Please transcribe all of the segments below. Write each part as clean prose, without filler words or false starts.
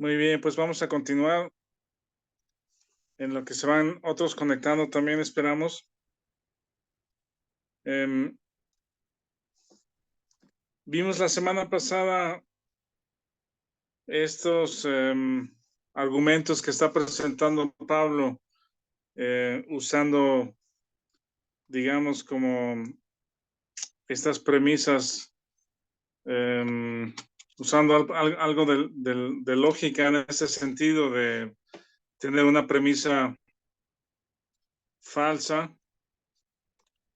Muy bien, pues vamos a continuar en lo que se van otros conectando también, esperamos. Em, Vimos la semana pasada estos argumentos que está presentando Pablo, usando, digamos, como estas premisas, em, usando algo de lógica en ese sentido, de tener una premisa falsa,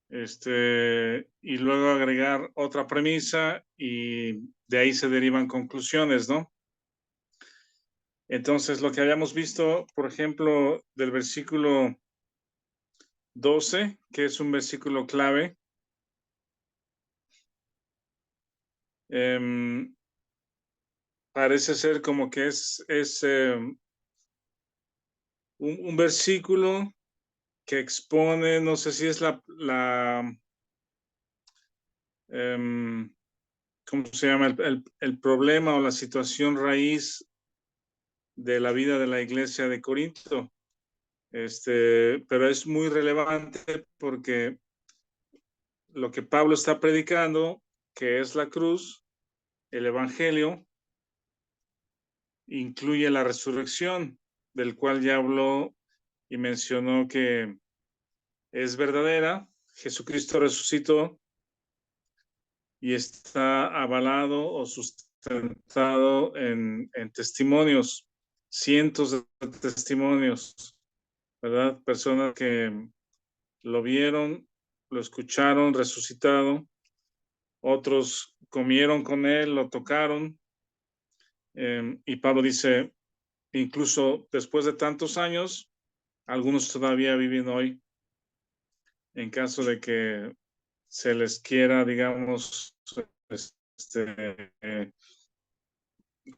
y luego agregar otra premisa y de ahí se derivan conclusiones, ¿no? Entonces, lo que habíamos visto, por ejemplo, del versículo 12, que es un versículo clave, parece ser como que es un versículo que expone, no sé si es ¿cómo se llama? El problema o la situación raíz de la vida de la iglesia de Corinto. Pero es muy relevante porque lo que Pablo está predicando, que es la cruz, el evangelio, incluye la resurrección, del cual ya habló y mencionó que es verdadera. Jesucristo resucitó y está avalado o sustentado en testimonios, cientos de testimonios, ¿verdad? Personas que lo vieron, lo escucharon resucitado, otros comieron con él, lo tocaron, y Pablo dice, incluso después de tantos años, algunos todavía viven hoy, en caso de que se les quiera, digamos, eh,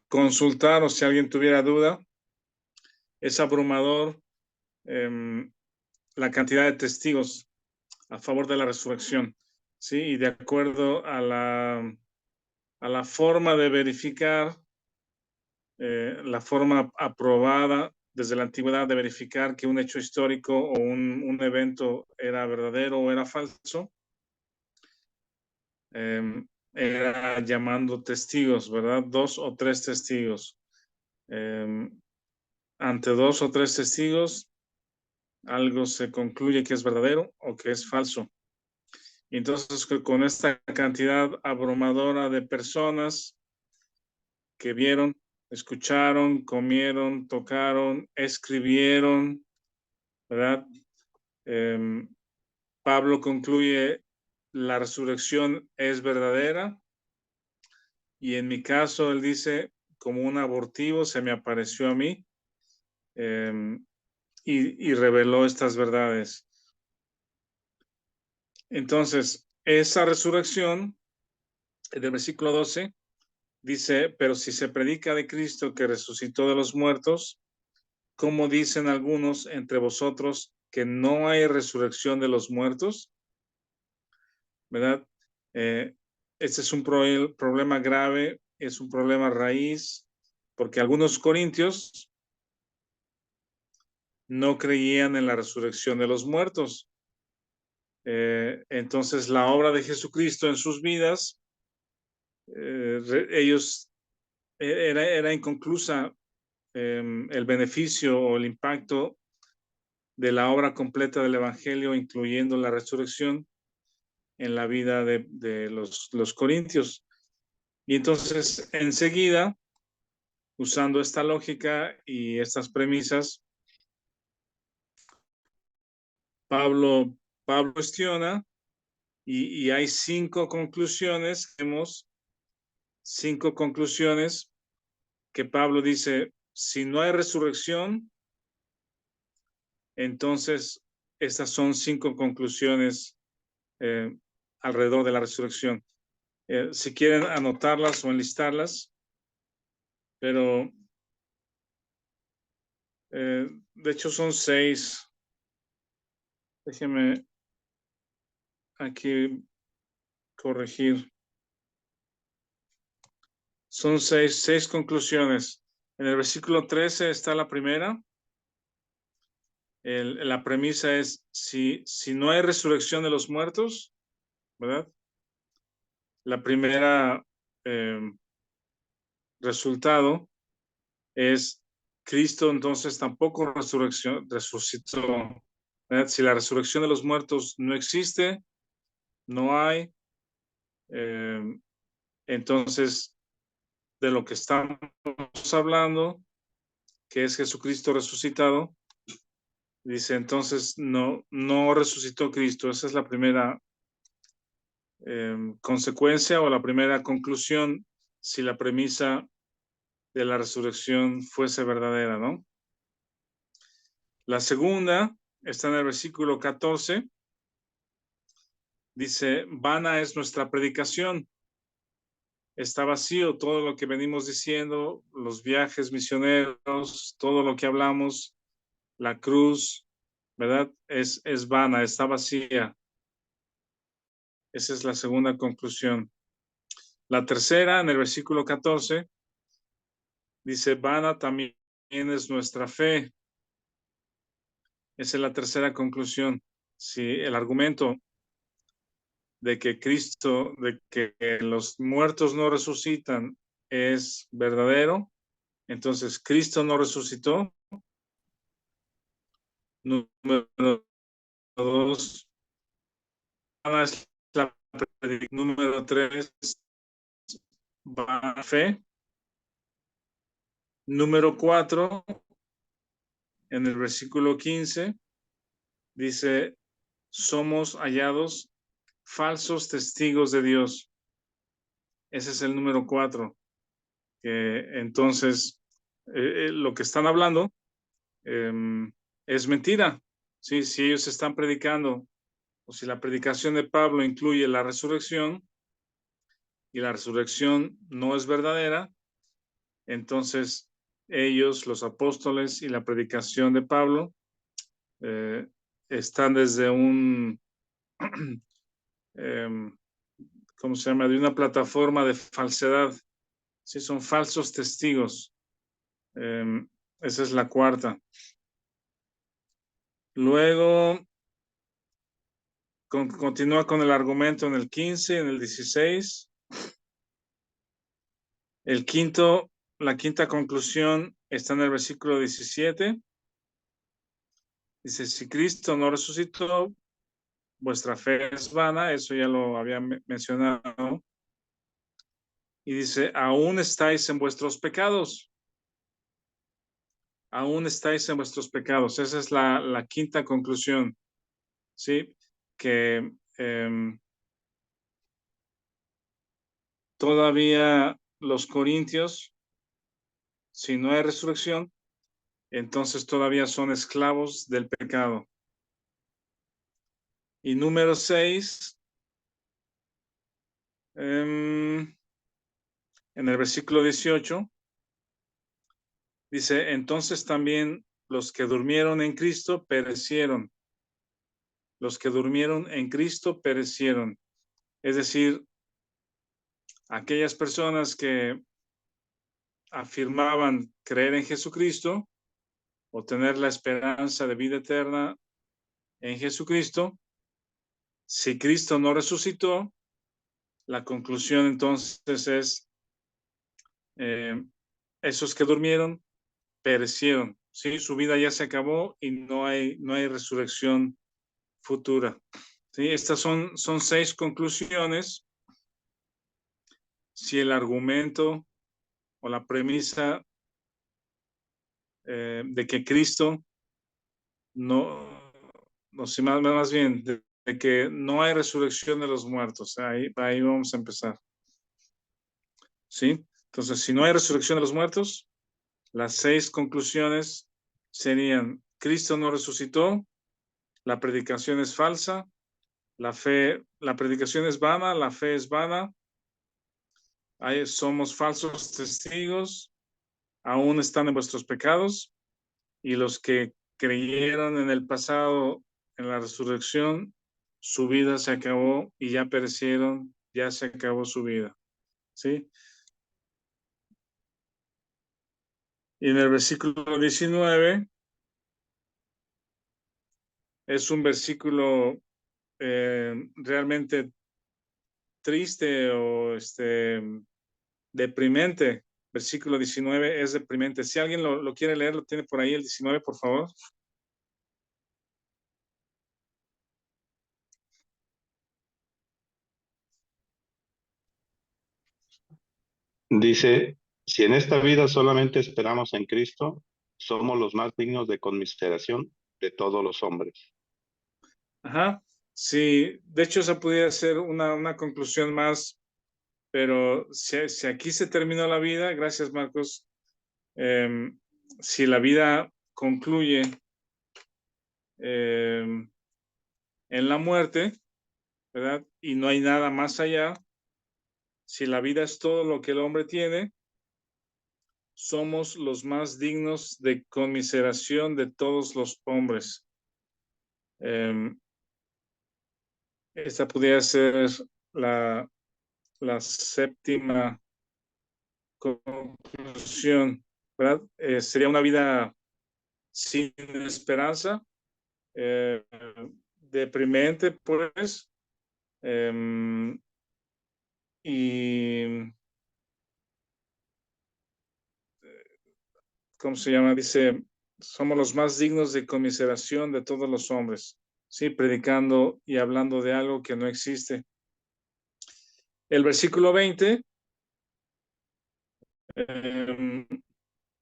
consultar o si alguien tuviera duda, es abrumador la cantidad de testigos a favor de la resurrección, ¿sí? Y de acuerdo a la forma de verificar, la forma aprobada desde la antigüedad de verificar que un hecho histórico o un evento era verdadero o era falso, era llamando testigos, ¿verdad? 2 o 3 testigos. Ante 2 o 3 testigos, algo se concluye que es verdadero o que es falso. Y entonces, con esta cantidad abrumadora de personas que vieron, escucharon, comieron, tocaron, escribieron, ¿verdad? Pablo concluye, la resurrección es verdadera y en mi caso él dice, como un abortivo se me apareció a mí, y reveló estas verdades. Entonces, esa resurrección, en el versículo 12, dice, pero si se predica de Cristo que resucitó de los muertos, ¿cómo dicen algunos entre vosotros que no hay resurrección de los muertos? ¿Verdad? Este es un problema grave, es un problema raíz, porque algunos corintios no creían en la resurrección de los muertos. Entonces, la obra de Jesucristo en sus vidas, ellos era inconclusa, el beneficio o el impacto de la obra completa del Evangelio, incluyendo la resurrección en la vida de los corintios. Y entonces, enseguida, usando esta lógica y estas premisas, Pablo, Pablo cuestiona y hay 5 conclusiones, tenemos 5 conclusiones que Pablo dice, si no hay resurrección, entonces estas son 5 conclusiones eh, alrededor de la resurrección. Si quieren anotarlas o enlistarlas, pero de hecho son 6. Déjenme aquí corregir. Son seis conclusiones. En el versículo 13 está la primera. La premisa es, si no hay resurrección de los muertos, ¿verdad? La primera resultado es Cristo entonces tampoco resucitó. ¿Verdad? Si la resurrección de los muertos no existe, no hay, entonces de lo que estamos hablando, que es Jesucristo resucitado, dice entonces no resucitó Cristo. Esa es la primera consecuencia o la primera conclusión si la premisa de la resurrección fuese verdadera, ¿no? La segunda está en el versículo 14. Dice, vana es nuestra predicación. Está vacío todo lo que venimos diciendo, los viajes misioneros, todo lo que hablamos, la cruz, ¿verdad? Es vana, está vacía. Esa es la segunda conclusión. La tercera, en el versículo 14, dice, vana también es nuestra fe. Esa es la tercera conclusión. Si el argumento de que los muertos no resucitan es verdadero, entonces Cristo no resucitó. Número dos, es la número tres, va fe. Número cuatro, en el versículo 15, dice, somos hallados falsos testigos de Dios. Ese es el número cuatro. Entonces, lo que están hablando es mentira. ¿Sí? Si ellos están predicando, o si la predicación de Pablo incluye la resurrección y la resurrección no es verdadera, entonces ellos, los apóstoles y la predicación de Pablo están desde ¿cómo se llama? De una plataforma de falsedad. Sí, son falsos testigos. Esa es la cuarta. Luego continúa con el argumento en el 15, en el 16. La quinta conclusión está en el versículo 17. Dice, si Cristo no resucitó, vuestra fe es vana. Eso ya lo había mencionado. Y dice, aún estáis en vuestros pecados. Aún estáis en vuestros pecados. Esa es la quinta conclusión. ¿Sí? Que todavía los corintios, si no hay resurrección, entonces todavía son esclavos del pecado. Y número 6, en el versículo 18, dice, entonces también los que durmieron en Cristo perecieron. Los que durmieron en Cristo perecieron. Es decir, aquellas personas que afirmaban creer en Jesucristo o tener la esperanza de vida eterna en Jesucristo, si Cristo no resucitó, la conclusión entonces es, esos que durmieron perecieron, ¿sí? Su vida ya se acabó y no hay resurrección futura. ¿Sí? Estas son 6 conclusiones. Si el argumento o la premisa de que Cristo no sé, más bien, de que no hay resurrección de los muertos. Ahí vamos a empezar. ¿Sí? Entonces, si no hay resurrección de los muertos, las 6 conclusiones serían, Cristo no resucitó, la predicación es falsa, la predicación es vana, la fe es vana, somos falsos testigos, aún están en vuestros pecados, y los que creyeron en el pasado, en la resurrección, su vida se acabó y ya perecieron, ya se acabó su vida. ¿Sí? Y en el versículo 19 es un versículo realmente triste o deprimente. Versículo 19 es deprimente. Si alguien lo quiere leer, lo tiene por ahí el 19, por favor. Dice, si en esta vida solamente esperamos en Cristo, somos los más dignos de conmiseración de todos los hombres. Ajá. Sí, de hecho esa pudiera ser una conclusión más, pero si aquí se terminó la vida, gracias Marcos, eh, si la vida concluye eh, en la muerte, ¿verdad? Y no hay nada más allá, si la vida es todo lo que el hombre tiene, somos los más dignos de conmiseración de todos los hombres. Eh, esta pudiera ser la, la séptima conclusión, ¿verdad? Sería una vida sin esperanza, eh, deprimente, pues, eh, y, ¿cómo se llama? Dice, somos los más dignos de conmiseración de todos los hombres, ¿sí? Predicando y hablando de algo que no existe. El versículo 20, eh,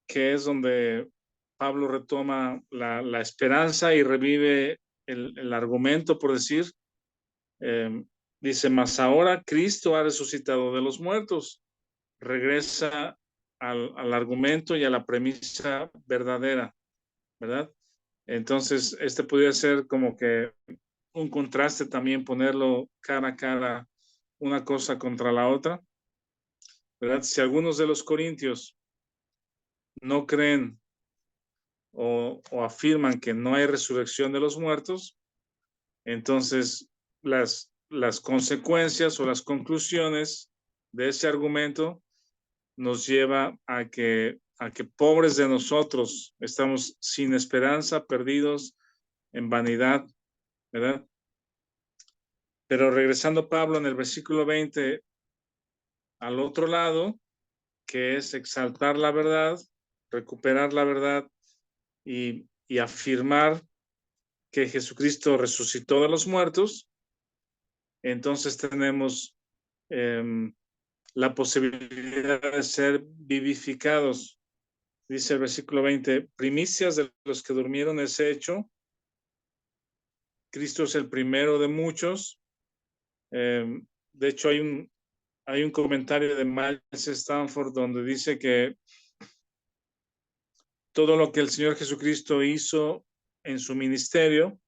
que es donde Pablo retoma la esperanza y revive el argumento, por decir, eh, dice, mas ahora Cristo ha resucitado de los muertos, regresa al argumento y a la premisa verdadera, ¿verdad? Entonces, este podría ser como que un contraste también, ponerlo cara a cara, una cosa contra la otra, ¿verdad? Si algunos de los corintios no creen o afirman que no hay resurrección de los muertos, entonces las consecuencias o las conclusiones de ese argumento nos lleva a que pobres de nosotros estamos sin esperanza, perdidos en vanidad, ¿verdad? Pero regresando Pablo en el versículo 20 al otro lado, que es exaltar la verdad, recuperar la verdad y afirmar que Jesucristo resucitó de los muertos, entonces tenemos eh, la posibilidad de ser vivificados. Dice el versículo 20, primicias de los que durmieron es hecho. Cristo es el primero de muchos. De hecho, hay un comentario de Miles Stanford donde dice que todo lo que el Señor Jesucristo hizo en su ministerio,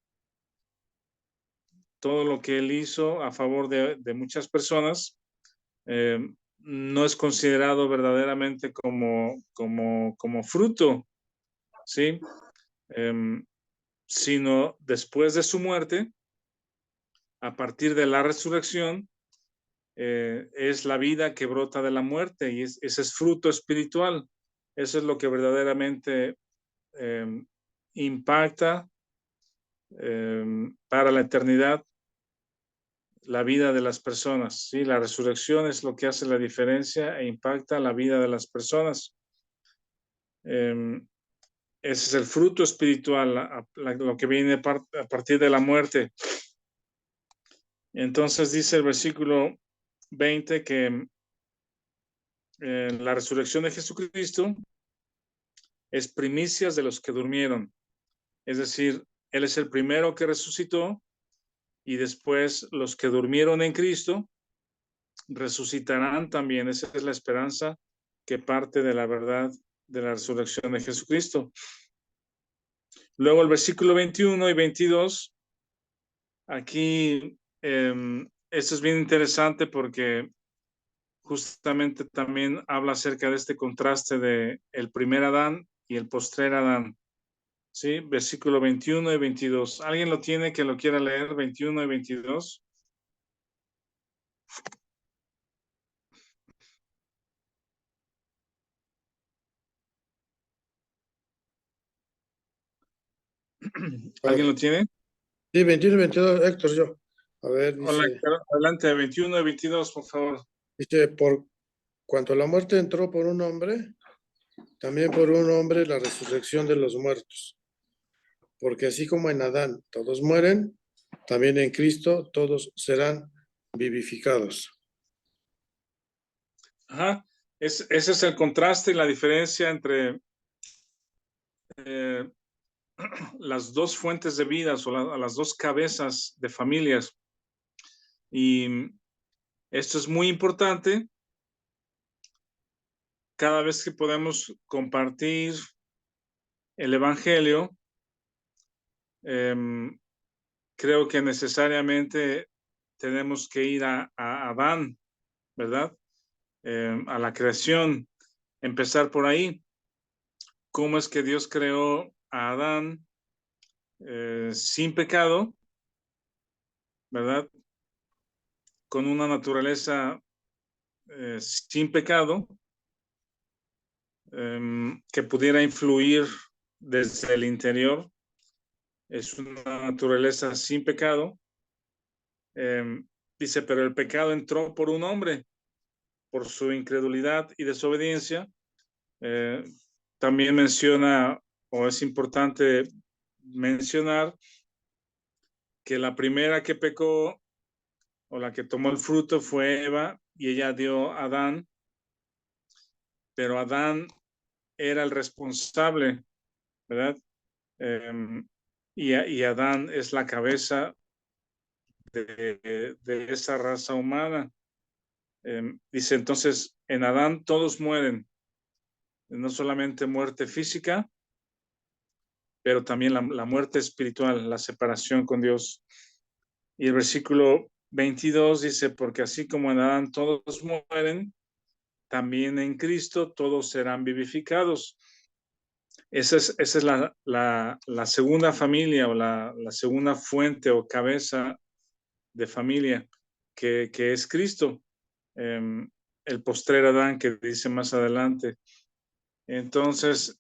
todo lo que él hizo a favor de muchas personas, eh, no es considerado verdaderamente como fruto, ¿sí? Eh, sino después de su muerte, a partir de la resurrección, es la vida que brota de la muerte y ese es fruto espiritual. Eso es lo que verdaderamente eh, impacta para la eternidad la vida de las personas. ¿Sí? La resurrección es lo que hace la diferencia e impacta la vida de las personas. Ese es el fruto espiritual, lo que viene a partir de la muerte. Entonces dice el versículo 20 que la resurrección de Jesucristo es primicias de los que durmieron. Es decir, Él es el primero que resucitó y después los que durmieron en Cristo resucitarán también. Esa es la esperanza que parte de la verdad de la resurrección de Jesucristo. Luego el versículo 21 y 22, aquí esto es bien interesante porque justamente también habla acerca de este contraste de el primer Adán y el postrer Adán. Sí, versículo 21 y 22. ¿Alguien lo tiene que lo quiera leer? 21 y 22. ¿Alguien lo tiene? Sí, 21 y 22, Héctor, yo. A ver, Hola, dice, Héctor, adelante, 21 y 22, por favor. por cuanto la muerte entró por un hombre, también por un hombre la resurrección de los muertos. Porque así como en Adán todos mueren, también en Cristo todos serán vivificados. Ajá. Ese es el contraste y la diferencia entre las dos fuentes de vidas o las dos cabezas de familias. Y esto es muy importante cada vez que podemos compartir el Evangelio. Creo que necesariamente tenemos que ir a Adán, ¿verdad? A la creación, empezar por ahí. ¿Cómo es que Dios creó a Adán sin pecado, ¿verdad? Con una naturaleza sin pecado, que pudiera influir desde el interior. Es una naturaleza sin pecado. Dice, pero el pecado entró por un hombre, por su incredulidad y desobediencia. También menciona, o es importante mencionar, que la primera que pecó o la que tomó el fruto fue Eva y ella dio a Adán, pero Adán era el responsable, ¿verdad? Y Adán es la cabeza de esa raza humana. Dice entonces, en Adán todos mueren, no solamente muerte física, pero también la muerte espiritual, la separación con Dios. Y el versículo 22 dice, porque así como en Adán todos mueren, también en Cristo todos serán vivificados. Esa es la segunda familia o la segunda fuente o cabeza de familia que es Cristo. El postrer Adán que dice más adelante. Entonces,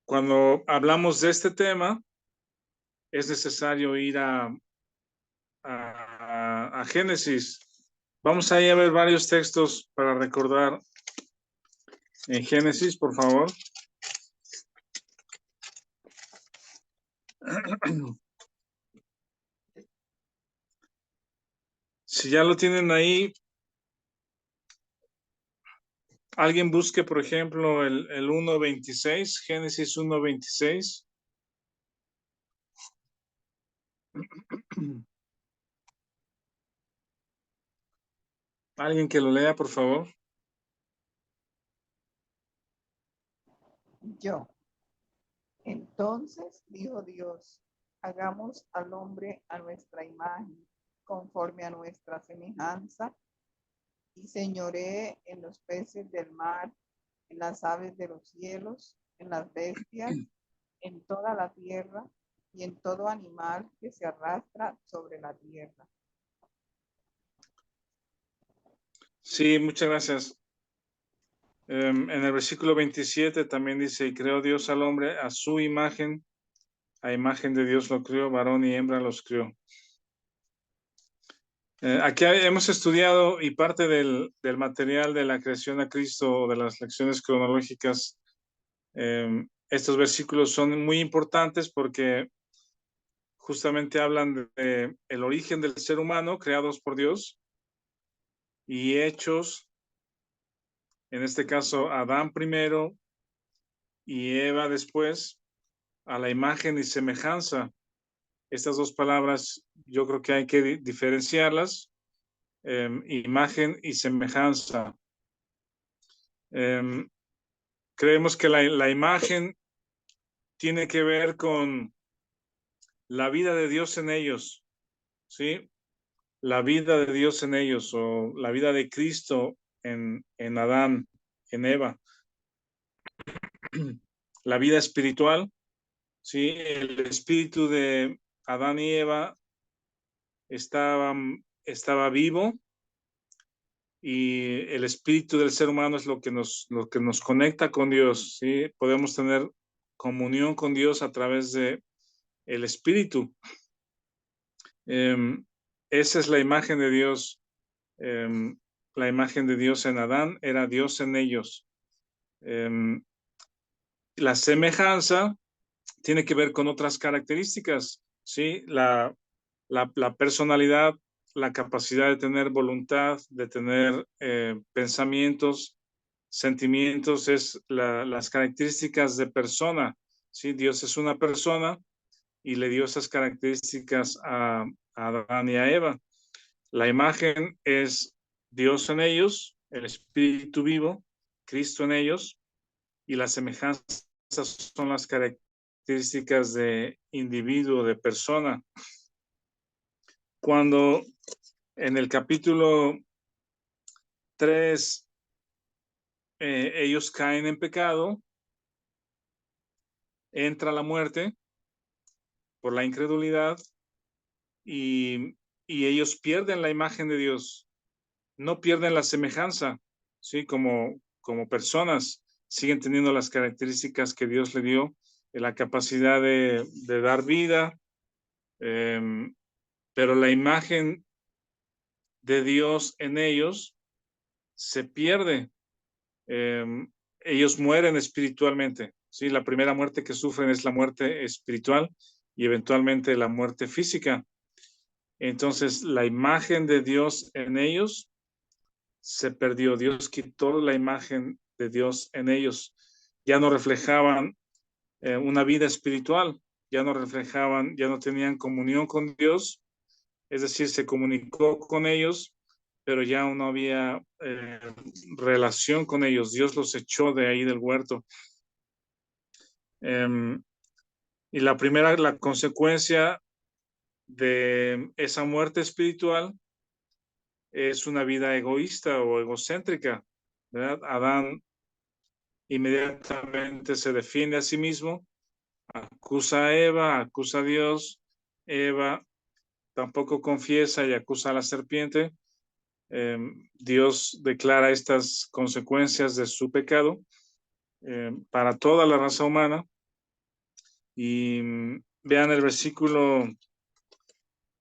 cuando hablamos de este tema, es necesario ir a Génesis. Vamos ahí a ver varios textos para recordar. En Génesis, por favor. Si ya lo tienen ahí, alguien busque, por ejemplo, el 1.26, Génesis 1.26. Alguien que lo lea, por favor. Yo. Entonces dijo Dios, hagamos al hombre a nuestra imagen, conforme a nuestra semejanza, y señoree en los peces del mar, en las aves de los cielos, en las bestias, en toda la tierra y en todo animal que se arrastra sobre la tierra. Sí, muchas gracias. En el versículo 27 también dice, y creó Dios al hombre a su imagen, a imagen de Dios lo creó, varón y hembra los creó. Aquí hemos estudiado y parte del material de la creación a Cristo, de las lecciones cronológicas, estos versículos son muy importantes porque justamente hablan de el origen del ser humano creados por Dios y hechos, en este caso Adán primero y Eva después, a la imagen y semejanza. Estas dos palabras yo creo que hay que diferenciarlas, imagen y semejanza. Creemos que la imagen tiene que ver con la vida de Dios en ellos, ¿sí? La vida de Dios en ellos o la vida de Cristo en Adán, en Eva. La vida espiritual, ¿sí? El espíritu de Adán y Eva estaba vivo y el espíritu del ser humano es lo que nos conecta con Dios, ¿sí? Podemos tener comunión con Dios a través de el Espíritu. Esa es la imagen de Dios. La imagen de Dios en Adán era Dios en ellos. La semejanza tiene que ver con otras características, ¿sí? La personalidad, la capacidad de tener voluntad, de tener pensamientos, sentimientos, es las características de persona, ¿sí? Dios es una persona y le dio esas características a Adán y a Eva. La imagen es Dios en ellos, el Espíritu vivo, Cristo en ellos, y las semejanzas son las características de individuo, de persona. Cuando en el capítulo 3 ellos caen en pecado, entra la muerte por la incredulidad y ellos pierden la imagen de Dios, no pierden la semejanza, ¿sí? Como personas, siguen teniendo las características que Dios le dio, la capacidad de dar vida, pero la imagen de Dios en ellos se pierde. Ellos mueren espiritualmente, ¿sí? La primera muerte que sufren es la muerte espiritual y eventualmente la muerte física. Entonces, la imagen de Dios en ellos se perdió. Dios quitó la imagen de Dios en ellos. Ya no reflejaban una vida espiritual, ya no reflejaban, ya no tenían comunión con Dios, es decir, se comunicó con ellos, pero ya no había relación con ellos. Dios los echó de ahí del huerto. Y la consecuencia de esa muerte espiritual es una vida egoísta o egocéntrica, ¿verdad? Adán inmediatamente se defiende a sí mismo, acusa a Eva, acusa a Dios. Eva tampoco confiesa y acusa a la serpiente. Dios declara estas consecuencias de su pecado para toda la raza humana. Y vean el versículo,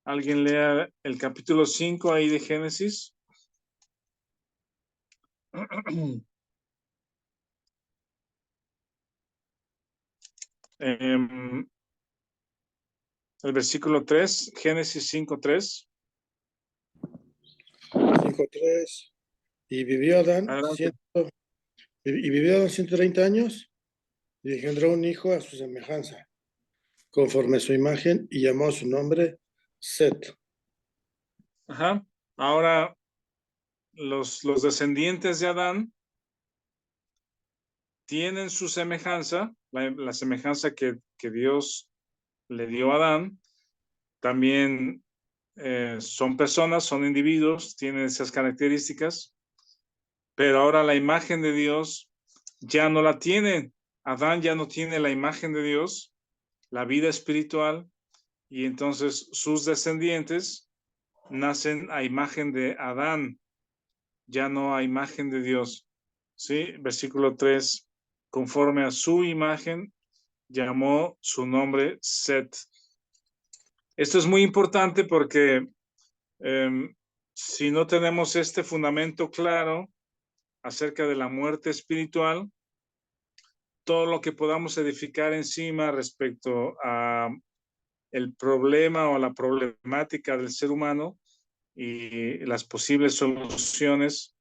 alguien lea el capítulo 5 ahí de Génesis. El versículo 3, Génesis 5:3. 5:3. Y vivió Adán, Adelante. y vivió Adán 130 años y engendró un hijo a su semejanza, conforme a su imagen, y llamó su nombre Set. Ajá. Ahora, los descendientes de Adán tienen su semejanza, la semejanza que Dios le dio a Adán. También son personas, son individuos, tienen esas características, pero ahora la imagen de Dios ya no la tienen. Adán ya no tiene la imagen de Dios, la vida espiritual, y entonces sus descendientes nacen a imagen de Adán, ya no a imagen de Dios. ¿Sí? Versículo 3, conforme a su imagen, llamó su nombre Set. Esto es muy importante porque si no tenemos este fundamento claro acerca de la muerte espiritual, todo lo que podamos edificar encima respecto a el problema o la problemática del ser humano y las posibles soluciones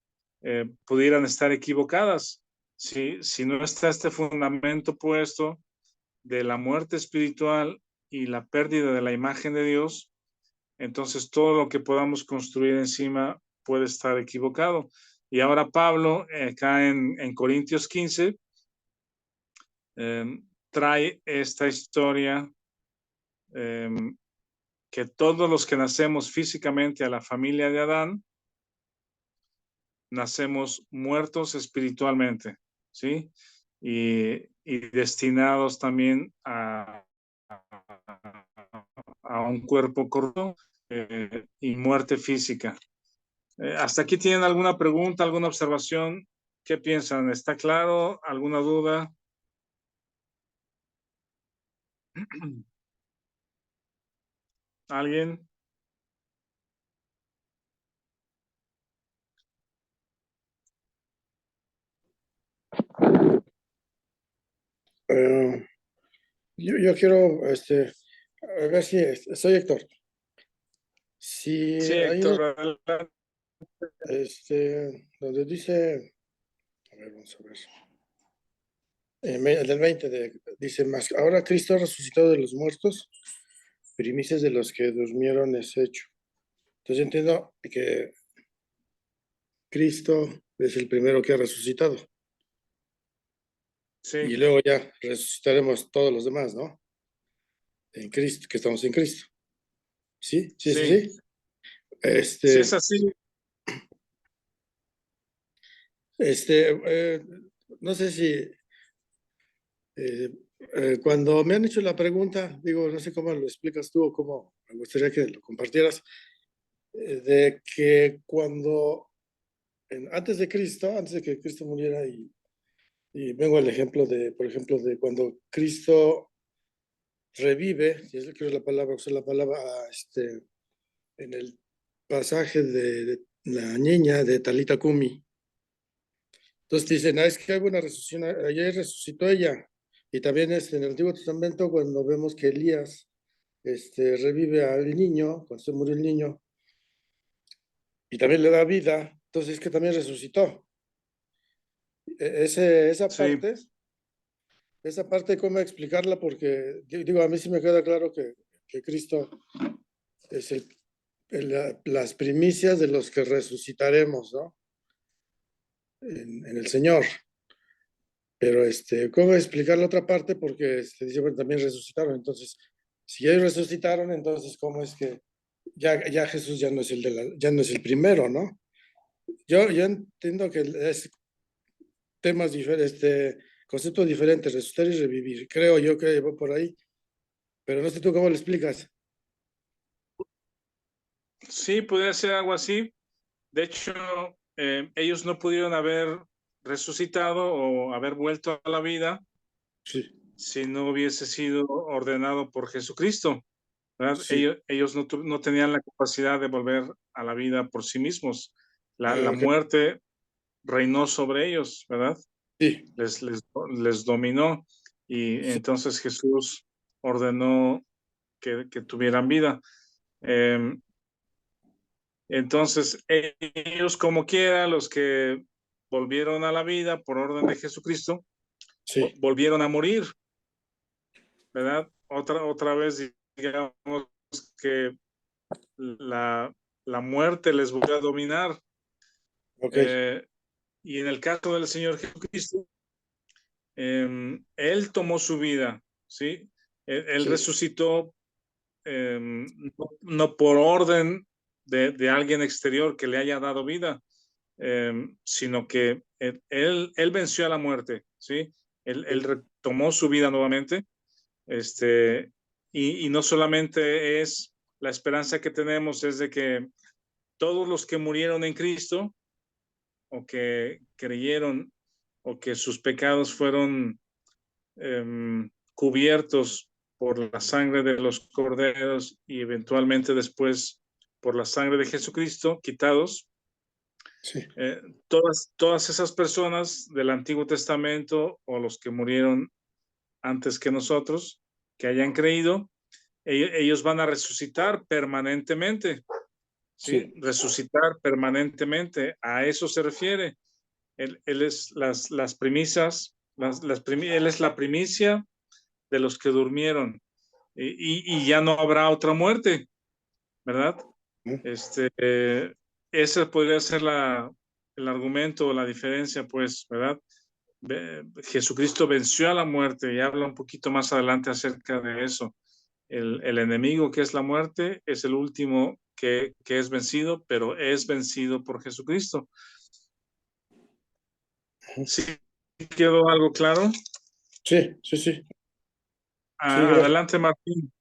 pudieran estar equivocadas. Si no está este fundamento puesto de la muerte espiritual y la pérdida de la imagen de Dios, entonces todo lo que podamos construir encima puede estar equivocado. Y ahora Pablo, acá en Corintios 15, trae esta historia que todos los que nacemos físicamente a la familia de Adán, nacemos muertos espiritualmente, ¿sí? Y destinados también a un cuerpo corto y muerte física. ¿Hasta aquí tienen alguna pregunta, alguna observación? ¿Qué piensan? ¿Está claro? ¿Alguna duda? ¿Alguien? Yo quiero, a ver si soy Héctor. Si Sí, hay una, Héctor, adelante. donde dice, a ver, vamos a ver. Del 20 dice más, ahora Cristo ha resucitado de los muertos, primicias de los que durmieron es hecho. Entonces entiendo que Cristo es el primero que ha resucitado y Sí, luego ya resucitaremos todos los demás, ¿no? En Cristo, que estamos en Cristo. ¿Sí? ¿Sí es sí, así? sí es así. No sé si cuando me han hecho la pregunta, digo, no sé cómo lo explicas tú o cómo me gustaría que lo compartieras, de que cuando antes de que Cristo muriera y vengo al ejemplo de, por ejemplo, de cuando Cristo revive, si es que es la palabra, usar la palabra, en el pasaje de la niña de Talita Kumi. Entonces dicen, es que hay una resucitación, ayer resucitó ella. Y también en el Antiguo Testamento cuando vemos que Elías revive al niño, cuando se murió el niño, y también le da vida, entonces es que también resucitó. Sí, Esa parte, ¿cómo explicarla? Porque digo, a mí sí me queda claro que Cristo es las primicias de los que resucitaremos, ¿no? En el Señor. Pero ¿cómo explicar la otra parte? Porque dice, bueno, también resucitaron. Entonces, si ellos resucitaron, entonces, ¿cómo es que ya Jesús ya no es ya no es el primero, ¿no? Yo entiendo que es temas diferentes, conceptos diferentes, resucitar y revivir. Creo yo que va por ahí, pero no sé tú cómo lo explicas. sí, podría ser algo así. De hecho, ellos no pudieron haber resucitado o haber vuelto a la vida Sí, si no hubiese sido ordenado por Jesucristo, ¿verdad? sí. Ellos no tenían la capacidad de volver a la vida por sí mismos. La Ok, muerte reinó sobre ellos, ¿verdad? sí, Les dominó y sí, entonces Jesús ordenó que tuvieran vida. Eh, entonces, ellos como quiera, los que volvieron a la vida por orden de Jesucristo, sí, volvieron a morir, ¿verdad? Otra vez, digamos que la muerte les volvió a dominar. ok, Eh, y en el caso del Señor Jesucristo, Él tomó su vida, ¿sí? Él sí, resucitó no por orden de alguien exterior que le haya dado vida, sino que él venció a la muerte, ¿sí? Él sí, retomó su vida nuevamente, y no solamente es la esperanza que tenemos es de que todos los que murieron en Cristo o que creyeron o que sus pecados fueron cubiertos por la sangre de los corderos y eventualmente después por la sangre de Jesucristo, quitados, sí, eh, todas esas personas del Antiguo Testamento o los que murieron antes que nosotros, que hayan creído, ellos van a resucitar permanentemente, ¿sí? sí, Resucitar permanentemente, a eso se refiere. Él es las premisas, él es la primicia de los que durmieron y ya no habrá otra muerte, ¿verdad? ¿no? Ese podría ser el argumento o la diferencia, pues, ¿verdad? Jesucristo venció a la muerte y habla un poquito más adelante acerca de eso. El enemigo que es la muerte es el último que es vencido, pero es vencido por Jesucristo. ¿Sí quedó algo claro? Sí, sí, sí, sí, gracias. Adelante, Martín.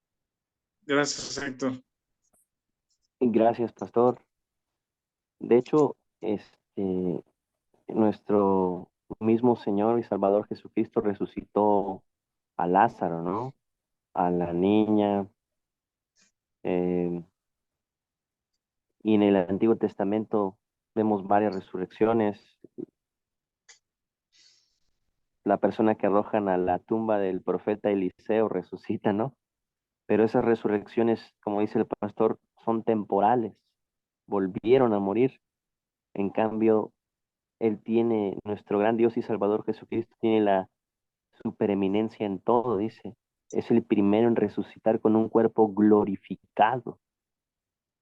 Gracias, Héctor. Gracias, pastor. De hecho, nuestro mismo Señor y Salvador Jesucristo resucitó a Lázaro, ¿no? a la niña. Y en el Antiguo Testamento vemos varias resurrecciones. La persona que arrojan a la tumba del profeta Eliseo resucita, ¿no? Pero esas resurrecciones, como dice el pastor, son temporales. Volvieron a morir. En cambio, Él tiene, nuestro gran Dios y Salvador Jesucristo, tiene la supereminencia en todo, dice. Es el primero en resucitar con un cuerpo glorificado.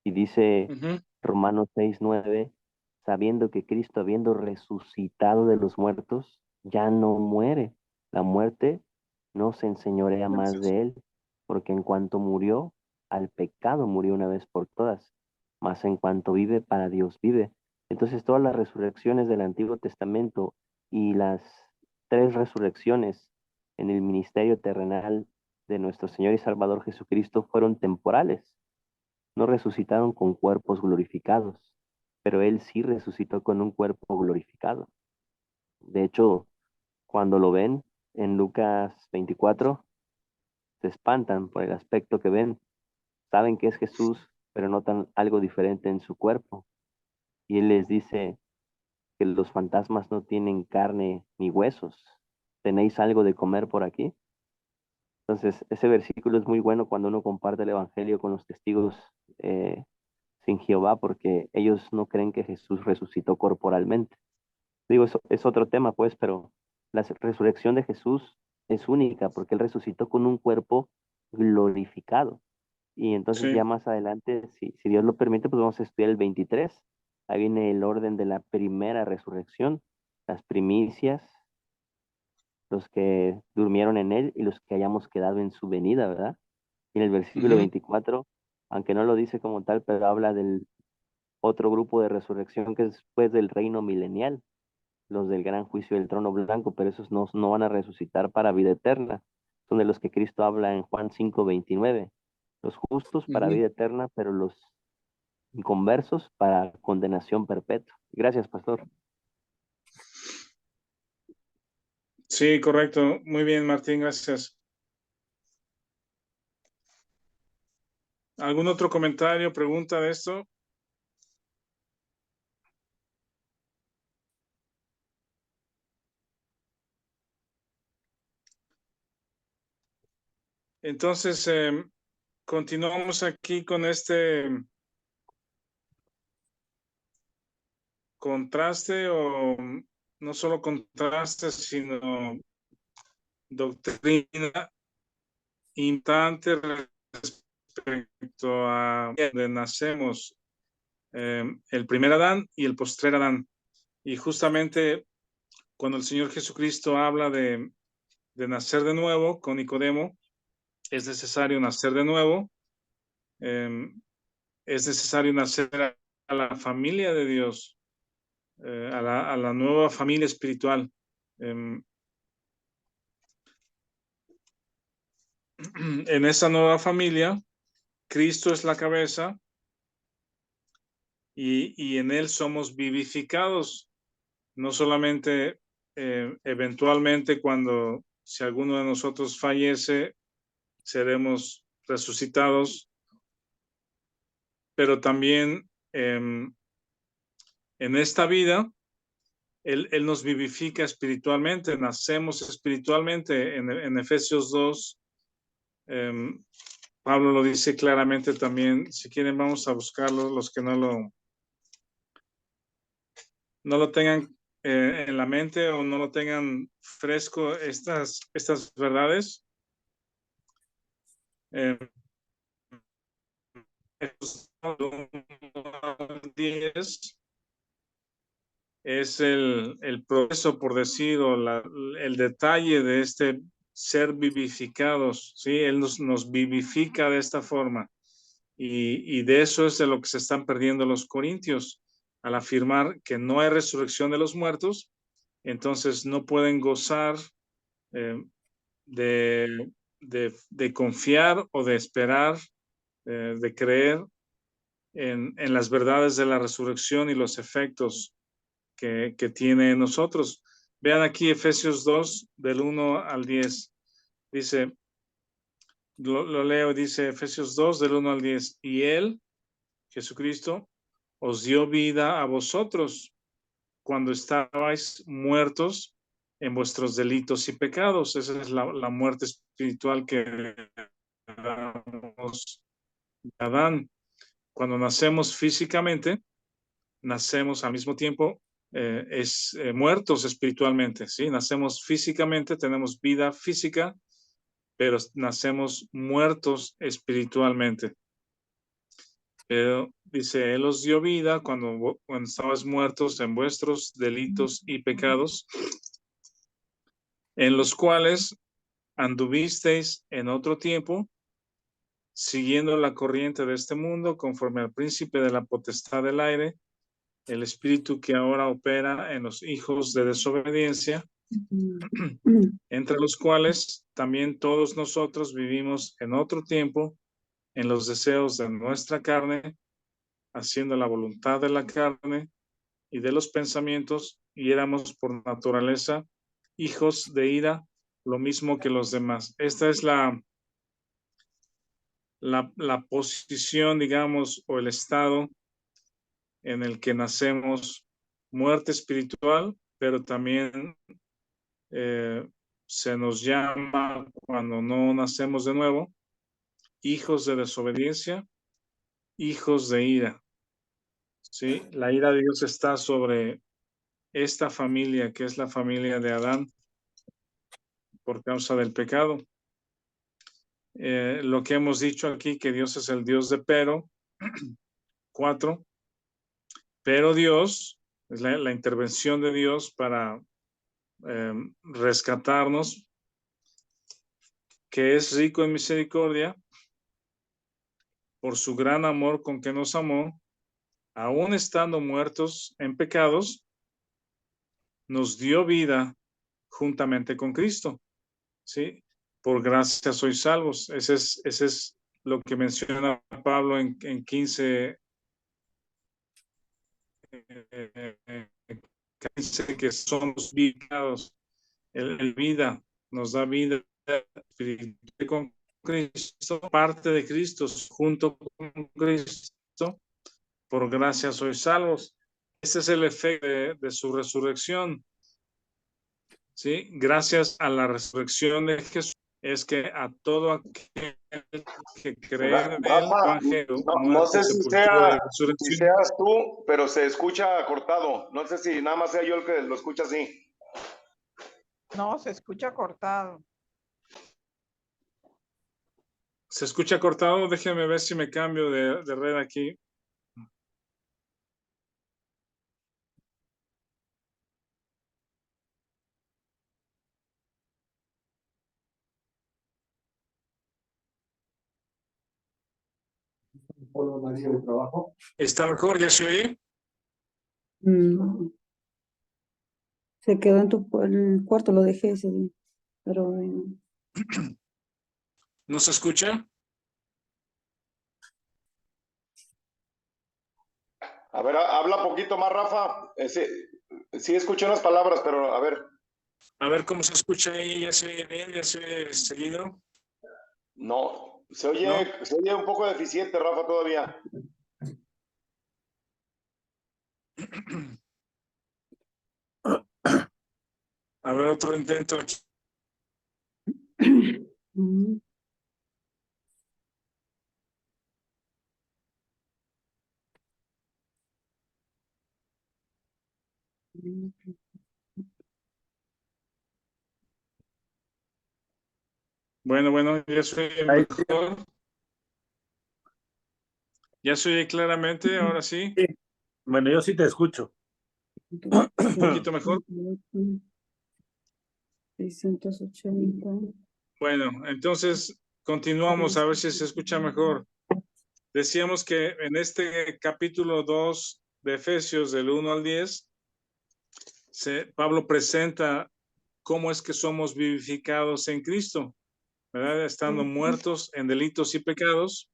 Y dice Ujú. Romanos 6:9, sabiendo que Cristo, habiendo resucitado de los muertos, ya no muere. La muerte no se enseñorea más Gracias. de él, porque en cuanto murió, al pecado murió una vez por todas, mas en cuanto vive, para Dios vive. Entonces todas las resurrecciones del Antiguo Testamento y las tres resurrecciones en el ministerio terrenal de nuestro Señor y Salvador Jesucristo fueron temporales. No resucitaron con cuerpos glorificados, pero Él sí resucitó con un cuerpo glorificado. De hecho, cuando lo ven en Lucas 24, se espantan por el aspecto que ven. Saben que es Jesús, pero notan algo diferente en su cuerpo. Y Él les dice que los fantasmas no tienen carne ni huesos. ¿Tenéis algo de comer por aquí? Entonces, ese versículo es muy bueno cuando uno comparte el Evangelio con los testigos eh, sin Jehová, porque ellos no creen que Jesús resucitó corporalmente. Digo, eso es otro tema, pues, pero la resurrección de Jesús es única porque Él resucitó con un cuerpo glorificado. Y entonces ya Sí. más adelante, si Dios lo permite, pues vamos a estudiar el 23. Ahí viene el orden de la primera resurrección, las primicias, los que durmieron en Él y los que hayamos quedado en su venida, ¿verdad? Y en el versículo Ujú. 24, aunque no lo dice como tal, pero habla del otro grupo de resurrección que es después del reino milenial, los del gran juicio del trono blanco, pero esos no van a resucitar para vida eterna. Son de los que Cristo habla en Juan 5:29. Los justos para Ujú. vida eterna, pero los inconversos para condenación perpetua. Gracias, pastor. Sí, correcto. Muy bien, Martín, gracias. ¿Algún otro comentario, pregunta de esto? Entonces, continuamos aquí con este contraste, o no solo contraste, sino doctrina importante respecto a donde nacemos, el primer Adán y el postrer Adán. Y justamente cuando el Señor Jesucristo habla de nacer de nuevo con Nicodemo, es necesario nacer de nuevo, es necesario nacer a la familia de Dios, a la nueva familia espiritual. En esa nueva familia, Cristo es la cabeza y en Él somos vivificados, no solamente eventualmente cuando si alguno de nosotros fallece, seremos resucitados, pero también en esta vida, Él nos vivifica espiritualmente, nacemos espiritualmente. En Efesios 2, Pablo lo dice claramente también. Si quieren, vamos a buscarlo, los que no lo tengan en la mente o no lo tengan fresco, estas verdades. 10 es el proceso, por decir, o el detalle de este ser vivificados, ¿sí? Él nos vivifica de esta forma. Y de eso es de lo que se están perdiendo los corintios, al afirmar que no hay resurrección de los muertos, entonces no pueden gozar eh, de confiar o de esperar, de creer en las verdades de la resurrección y los efectos que tiene en nosotros. Vean aquí Efesios 2, del 1 al 10. Dice, Lo leo, dice Efesios 2, del 1 al 10. Y Él, Jesucristo, os dio vida a vosotros cuando estabais muertos en vuestros delitos y pecados. Esa es la muerte espiritual que damos a Adán. Cuando nacemos físicamente, nacemos al mismo tiempo muertos espiritualmente, ¿sí? Nacemos físicamente, tenemos vida física, pero nacemos muertos espiritualmente. Pero dice, Él os dio vida cuando estabas muertos en vuestros delitos y pecados, en los cuales anduvisteis en otro tiempo, siguiendo la corriente de este mundo, conforme al príncipe de la potestad del aire, el espíritu que ahora opera en los hijos de desobediencia, entre los cuales también todos nosotros vivimos en otro tiempo en los deseos de nuestra carne, haciendo la voluntad de la carne y de los pensamientos, y éramos por naturaleza hijos de ira, lo mismo que los demás. Esta es la posición, digamos, o el estado en el que nacemos, muerte espiritual, pero también se nos llama, cuando no nacemos de nuevo, hijos de desobediencia, hijos de ira. ¿Sí? La ira de Dios está sobre esta familia, que es la familia de Adán, por causa del pecado. Lo que hemos dicho aquí, que Dios es el Dios de pero. 4. Pero Dios, es la intervención de Dios para rescatarnos, que es rico en misericordia, por su gran amor con que nos amó, aún estando muertos en pecados, nos dio vida juntamente con Cristo. ¿Sí? Por gracia sois salvos. Ese es lo que menciona Pablo en 15, 15, que somos vivificados. El vida nos da vida espiritual con Cristo, parte de Cristo, junto con Cristo. Por gracia sois salvos. Ese es el efecto de su resurrección. ¿Sí? Gracias a la resurrección de Jesús, es que a todo aquel que cree en el Evangelio, no sé si resurrección. seas tú, pero se escucha cortado. No sé si nada más sea yo el que lo escucha así. No, se escucha cortado. Se escucha cortado. Déjenme ver si me cambio de red aquí. ¿Está mejor? ¿Ya se oye? Se quedó en el cuarto, lo dejé ese día, pero ¿No se escucha? A ver, habla poquito más, Rafa. Sí escuché unas palabras, pero a ver. A ver cómo se escucha ahí. ¿Ya se oye bien? ¿Ya se oye seguido? No, se oye un poco deficiente, Rafa, todavía. A ver, otro intento aquí. Bueno, ya se oye mejor. ¿Ya se oye claramente? Ahora sí. Sí. Bueno, yo sí te escucho. Un poquito mejor. 680. Bueno, entonces continuamos a ver si se escucha mejor. Decíamos que en este capítulo 2 de Efesios, del 1 al 10, Pablo presenta cómo es que somos vivificados en Cristo, ¿verdad? Estando muertos en delitos y pecados.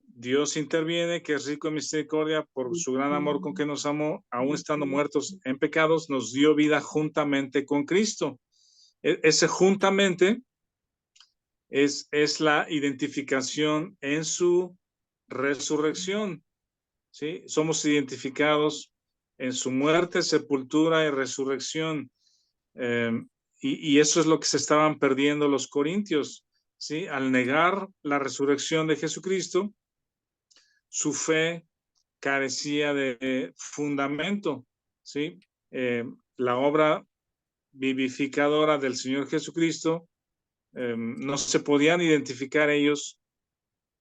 Dios interviene, que es rico en misericordia, por su gran amor con que nos amó, aún estando muertos en pecados, nos dio vida juntamente con Cristo. Ese juntamente es la identificación en su resurrección, ¿sí? Somos identificados en su muerte, sepultura y resurrección. Y eso es lo que se estaban perdiendo los corintios, ¿sí? Al negar la resurrección de Jesucristo, su fe carecía de fundamento, ¿sí? La obra vivificadora del Señor Jesucristo, no se podían identificar ellos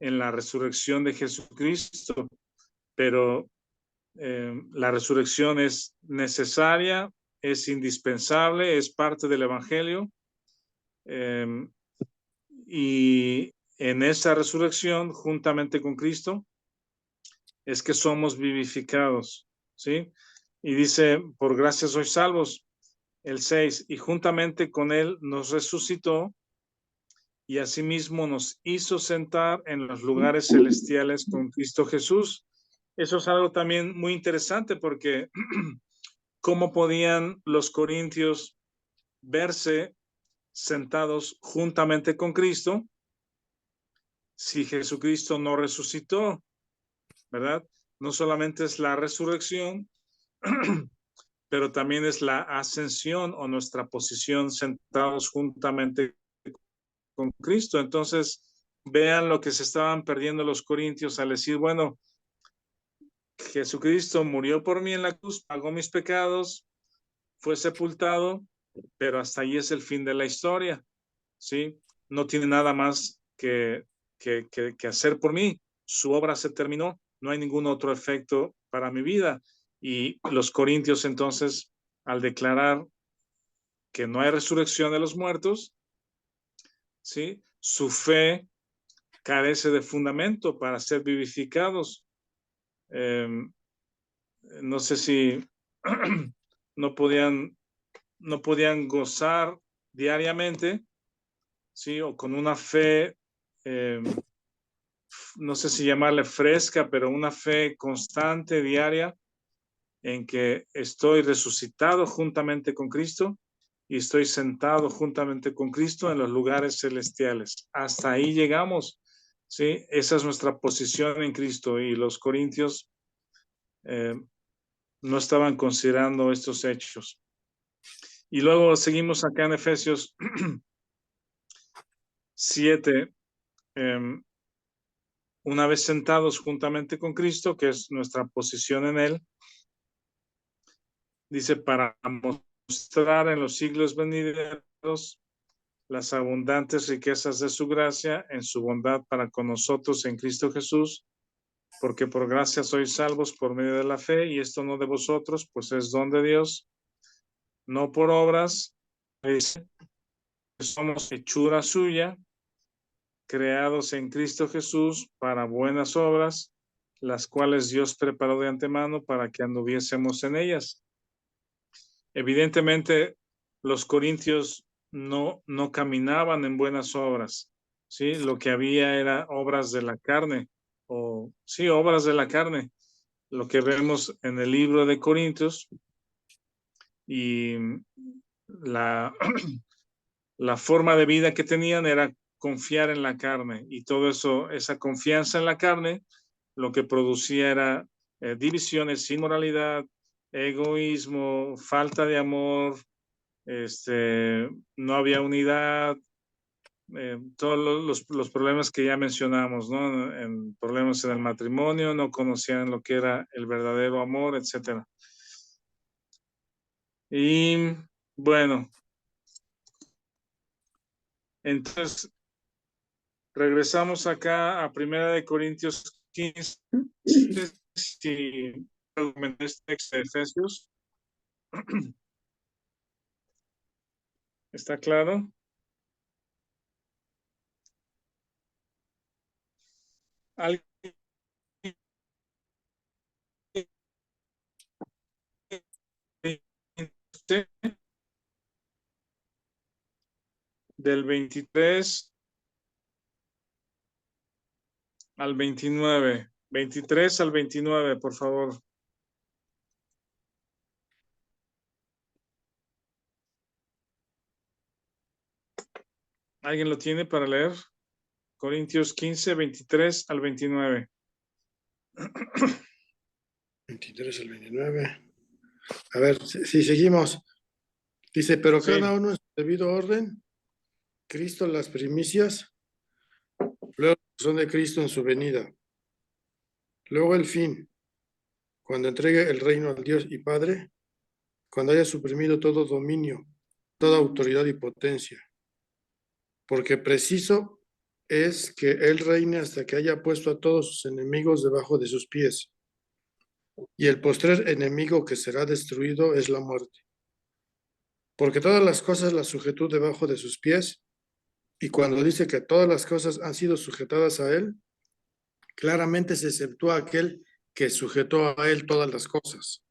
en la resurrección de Jesucristo, pero la resurrección es necesaria, es indispensable, es parte del Evangelio, y en esa resurrección, juntamente con Cristo, es que somos vivificados, ¿sí? Y dice, por gracia sois salvos, el 6, y juntamente con Él nos resucitó y asimismo nos hizo sentar en los lugares celestiales con Cristo Jesús. Eso es algo también muy interesante porque ¿cómo podían los corintios verse sentados juntamente con Cristo si Jesucristo no resucitó? ¿Verdad? No solamente es la resurrección, pero también es la ascensión o nuestra posición sentados juntamente con Cristo. Entonces, vean lo que se estaban perdiendo los corintios al decir, bueno, Jesucristo murió por mí en la cruz, pagó mis pecados, fue sepultado, pero hasta ahí es el fin de la historia, ¿sí? No tiene nada más que hacer por mí. Su obra se terminó, no hay ningún otro efecto para mi vida. Y los corintios entonces, al declarar que no hay resurrección de los muertos, ¿sí? Su fe carece de fundamento para ser vivificados. No sé si no podían gozar diariamente, ¿sí? O con una fe, no sé si llamarle fresca, pero una fe constante, diaria, en que estoy resucitado juntamente con Cristo y estoy sentado juntamente con Cristo en los lugares celestiales. Hasta ahí llegamos, ¿sí? Esa es nuestra posición en Cristo, y los corintios no estaban considerando estos hechos. Y luego seguimos acá en Efesios 7, una vez sentados juntamente con Cristo, que es nuestra posición en Él, dice, para mostrar en los siglos venideros las abundantes riquezas de su gracia en su bondad para con nosotros en Cristo Jesús, porque por gracia sois salvos por medio de la fe, y esto no de vosotros, pues es don de Dios, no por obras, somos hechura suya, creados en Cristo Jesús para buenas obras, las cuales Dios preparó de antemano para que anduviésemos en ellas. Evidentemente, los corintios no caminaban en buenas obras, ¿sí? Lo que había era obras de la carne, o sí, obras de la carne, lo que vemos en el libro de Corintios, y la, la forma de vida que tenían era confiar en la carne, y todo eso, esa confianza en la carne, lo que producía era divisiones, inmoralidad, egoísmo, falta de amor, no había unidad, todos los problemas que ya mencionamos, ¿no? En problemas en el matrimonio, no conocían lo que era el verdadero amor, etcétera. Y bueno, entonces regresamos acá a 1 Corintios 15, y argumenté este texto de Efesios. ¿Está claro? ¿Alguien del 23 al 29? 23 al 29, por favor. ¿Alguien lo tiene para leer? Corintios 15, 23 al 29. 23 al 29. A ver, si seguimos. Dice, pero Sí. cada uno en su debido orden, Cristo las primicias, luego son de Cristo en su venida. Luego el fin, cuando entregue el reino al Dios y Padre, cuando haya suprimido todo dominio, toda autoridad y potencia. Porque preciso es que Él reine hasta que haya puesto a todos sus enemigos debajo de sus pies. Y el postrer enemigo que será destruido es la muerte. Porque todas las cosas las sujetó debajo de sus pies, y cuando dice que todas las cosas han sido sujetadas a Él, claramente se exceptúa aquel que sujetó a Él todas las cosas.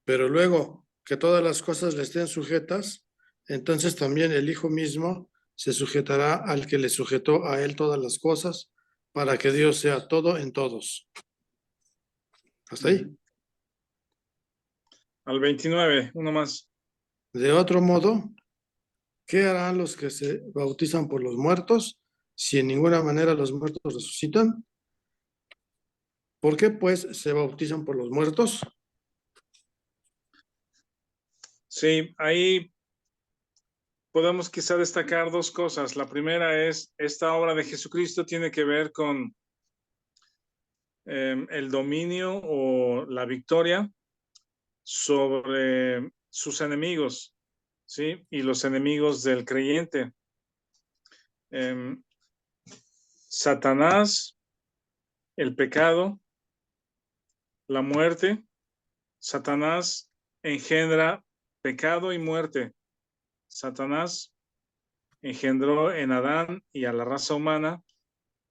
Pero luego que todas las cosas le estén sujetas, entonces también el Hijo mismo se sujetará al que le sujetó a Él todas las cosas, para que Dios sea todo en todos. Hasta ahí. Al 29, uno más. De otro modo, ¿qué harán los que se bautizan por los muertos, si en ninguna manera los muertos resucitan? ¿Por qué pues se bautizan por los muertos? Sí, ahí podemos quizá destacar dos cosas. La primera es, esta obra de Jesucristo tiene que ver con el dominio o la victoria sobre sus enemigos, ¿sí? Y los enemigos del creyente. Satanás, el pecado, la muerte. Satanás engendra pecado y muerte. Satanás engendró en Adán y a la raza humana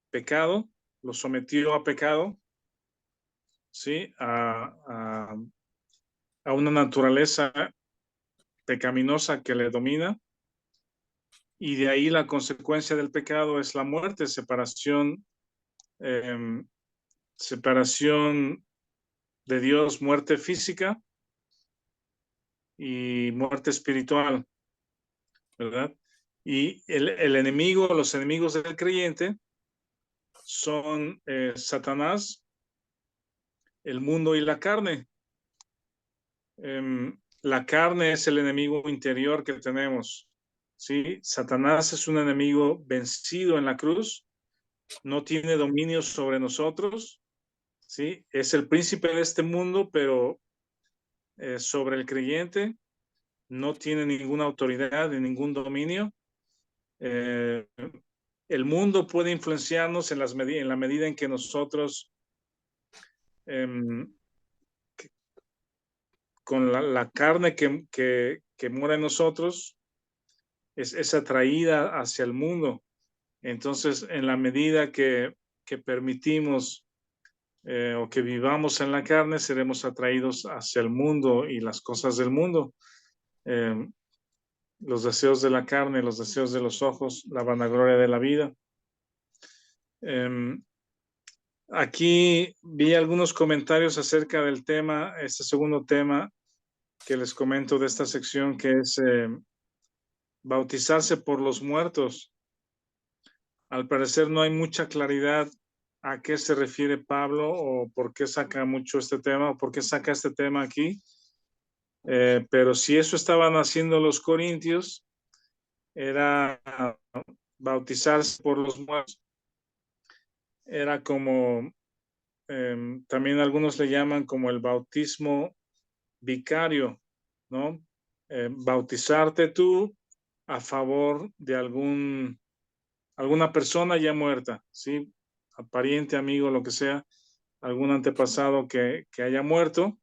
pecado, lo sometió a pecado, ¿sí? A una naturaleza pecaminosa que le domina, y de ahí la consecuencia del pecado es la muerte, separación de Dios, muerte física y muerte espiritual, ¿verdad? Y el enemigo, los enemigos del creyente son Satanás, el mundo y la carne. La carne es el enemigo interior que tenemos, ¿sí? Satanás es un enemigo vencido en la cruz, no tiene dominio sobre nosotros, ¿sí? Es el príncipe de este mundo, pero sobre el creyente no tiene ninguna autoridad ni ningún dominio. El mundo puede influenciarnos en la medida en que nosotros con la carne que mora en nosotros es atraída hacia el mundo. Entonces, en la medida que permitimos o que vivamos en la carne, seremos atraídos hacia el mundo y las cosas del mundo. Los deseos de la carne, los deseos de los ojos, la vanagloria de la vida. Aquí vi algunos comentarios acerca del tema, este segundo tema que les comento de esta sección, que es bautizarse por los muertos. Al parecer no hay mucha claridad a qué se refiere Pablo o por qué saca mucho este tema o por qué saca este tema aquí. Pero si eso estaban haciendo los corintios, era bautizarse por los muertos. Era como, también algunos le llaman como el bautismo vicario, ¿no? Bautizarte tú a favor de alguna persona ya muerta, ¿sí? Pariente, amigo, lo que sea, algún antepasado que haya muerto,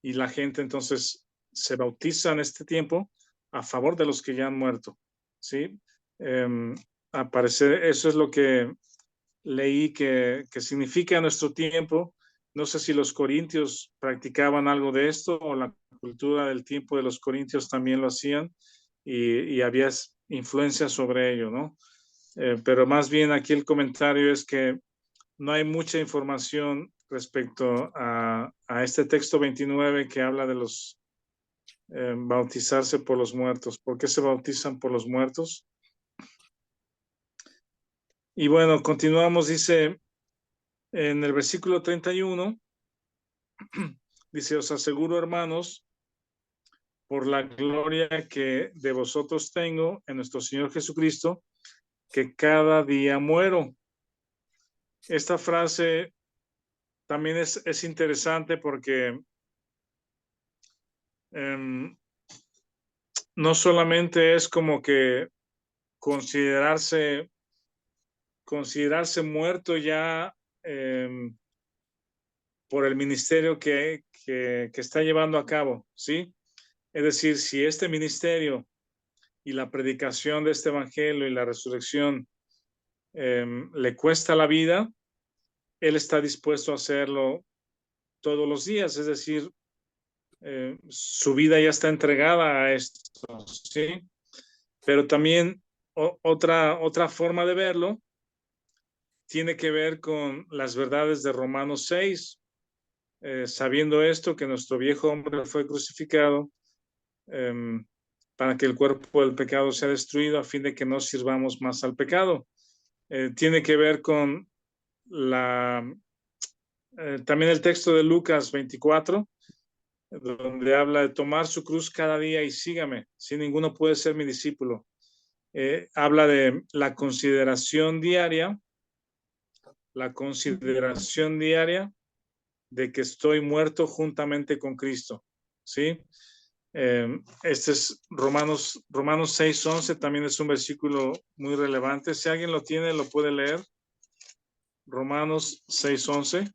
y la gente entonces se bautiza en este tiempo a favor de los que ya han muerto, ¿sí? Al parecer eso es lo que leí que significa nuestro tiempo. No sé si los corintios practicaban algo de esto o la cultura del tiempo de los corintios también lo hacían y había influencia sobre ello, ¿no? Pero más bien aquí el comentario es que no hay mucha información respecto a este texto 29 que habla de los bautizarse por los muertos. ¿Por qué se bautizan por los muertos? Y bueno, continuamos, dice en el versículo 31, dice, os aseguro, hermanos, por la gloria que de vosotros tengo en nuestro Señor Jesucristo, que cada día muero. Esta frase también es interesante porque no solamente es como que considerarse muerto ya por el ministerio que está llevando a cabo, ¿sí? Es decir, si este ministerio y la predicación de este evangelio y la resurrección le cuesta la vida, él está dispuesto a hacerlo todos los días, es decir, su vida ya está entregada a esto, ¿sí? Pero también otra forma de verlo tiene que ver con las verdades de Romanos 6, sabiendo esto, que nuestro viejo hombre fue crucificado para que el cuerpo del pecado sea destruido a fin de que no sirvamos más al pecado. Tiene que ver con también el texto de Lucas 24, donde habla de tomar su cruz cada día y sígame, si ninguno puede ser mi discípulo. Habla de la consideración diaria de que estoy muerto juntamente con Cristo, ¿sí? Este es Romanos 6:11, también es un versículo muy relevante. Si alguien lo tiene, lo puede leer. Romanos 6:11.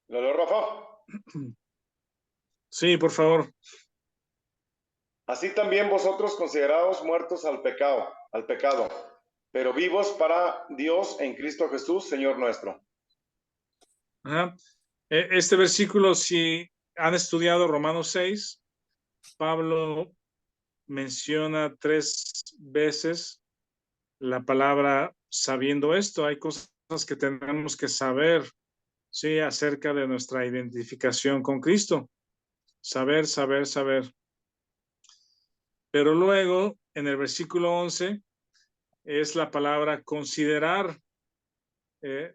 ¿Lo leo, Rafa? Sí, por favor. Así también vosotros considerados muertos al pecado, pero vivos para Dios en Cristo Jesús, Señor nuestro. Ajá. Este versículo, si han estudiado Romanos 6, Pablo menciona 3 veces la palabra sabiendo esto. Hay cosas que tenemos que saber, sí, acerca de nuestra identificación con Cristo. Saber. Pero luego, en el versículo 11, es la palabra considerar.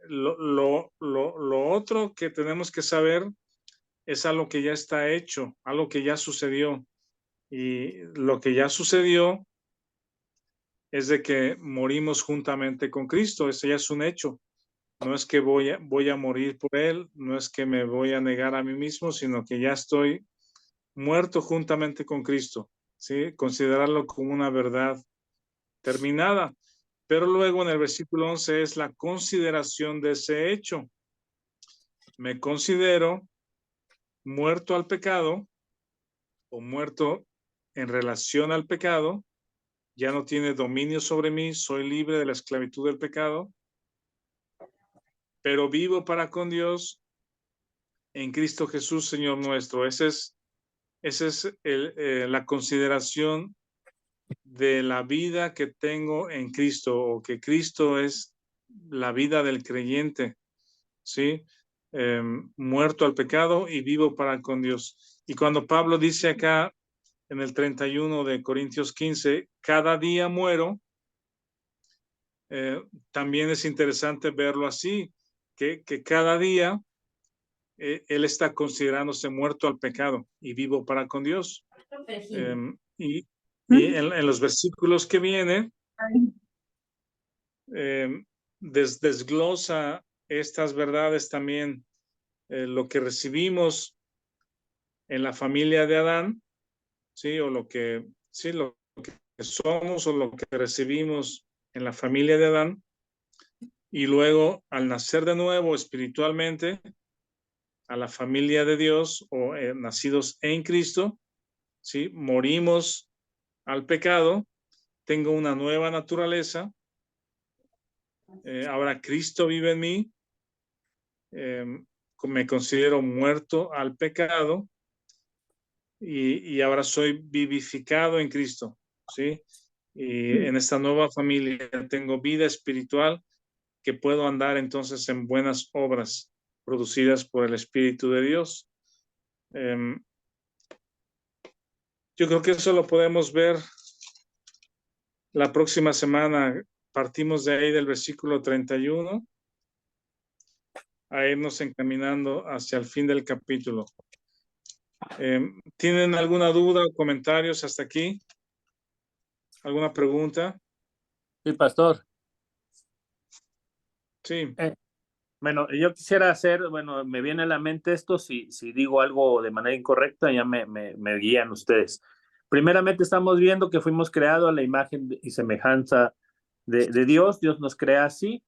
Lo otro que tenemos que saber es algo que ya está hecho, algo que ya sucedió. Y lo que ya sucedió es de que morimos juntamente con Cristo. Eso ya es un hecho. No es que voy a morir por Él, no es que me voy a negar a mí mismo, sino que ya estoy muerto juntamente con Cristo. ¿Sí? Considerarlo como una verdad terminada. Pero luego en el versículo 11 es la consideración de ese hecho. Me considero muerto al pecado o muerto en relación al pecado. Ya no tiene dominio sobre mí, soy libre de la esclavitud del pecado, pero vivo para con Dios en Cristo Jesús, Señor nuestro. Esa es la consideración de la vida que tengo en Cristo, o que Cristo es la vida del creyente, ¿sí? Muerto al pecado y vivo para con Dios. Y cuando Pablo dice acá en el 31 de Corintios 15, cada día muero, también es interesante verlo así, que cada día él está considerándose muerto al pecado y vivo para con Dios. Y en los versículos que vienen, desglosa estas verdades también, lo que recibimos en la familia de Adán, ¿sí? O lo que somos, o lo que recibimos en la familia de Adán, y luego al nacer de nuevo espiritualmente a la familia de Dios, o nacidos en Cristo, ¿sí? Morimos al pecado, tengo una nueva naturaleza, ahora Cristo vive en mí, me considero muerto al pecado y ahora soy vivificado en Cristo, ¿sí? Y en esta nueva familia tengo vida espiritual, que puedo andar entonces en buenas obras producidas por el Espíritu de Dios. Yo creo que eso lo podemos ver la próxima semana. Partimos de ahí del versículo 31 a irnos encaminando hacia el fin del capítulo. ¿Tienen alguna duda o comentarios hasta aquí? ¿Alguna pregunta? Sí, pastor. Sí. Bueno, yo quisiera hacer, bueno, me viene a la mente esto, si digo algo de manera incorrecta, ya me guían ustedes. Primeramente estamos viendo que fuimos creados a la imagen y semejanza de Dios. Dios nos crea así.